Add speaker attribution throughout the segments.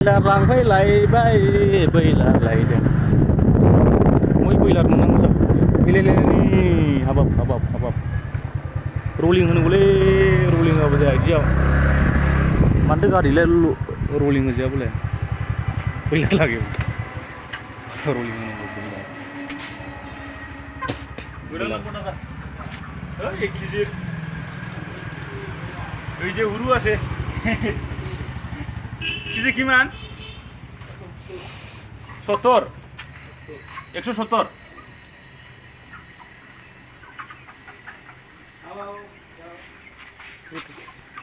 Speaker 1: लांफैलायबाय बैलार लायदों मै बैलार मोननांगौ गेलेलेनि हाबाब हाबाब हाबाब रलिं होनांगौलै रलिं होआबा जाया बिदियाव मानोथो गारिलाय रलिं होजाया बोलाय बैलार लागे रलिं होनांगौ बैलार एक केजी এই যে উরু আছে কেজি কিমান 70 170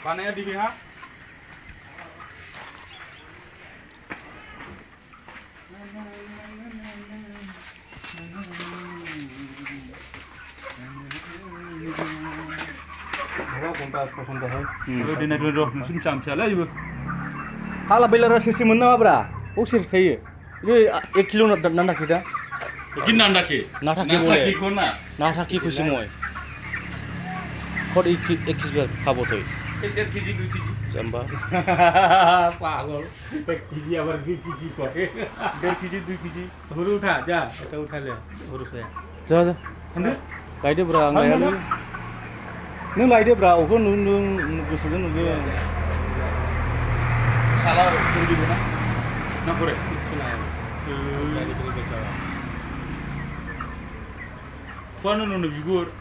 Speaker 1: বানায়া দিবি হ্যাঁ हाला बेलारा सेरसे मोन नामाब्रा बाव सेरसे थायो बे 1 किलो नांदाखि दा
Speaker 2: Gin nandaki.
Speaker 1: नाथाखि
Speaker 2: Nandaki kona.
Speaker 1: नाथाखि खुसि मय खर 1 केजि खाबो थै
Speaker 2: 1 kg 2 kg.
Speaker 1: जम्बा
Speaker 2: पागल 1 kg আবার 2 kg করে 1.5 kg 2 kg হরু উঠা যা এটা উঠালে হরু সয়া
Speaker 1: जा जा
Speaker 2: হন্দে
Speaker 1: लायदो ब्रा आं लायालै नों लायदो ब्रा अखौ नों गोसोजों नुदो
Speaker 2: শালা করে দিব না না করে ফুয়ানো নুনো বিগুর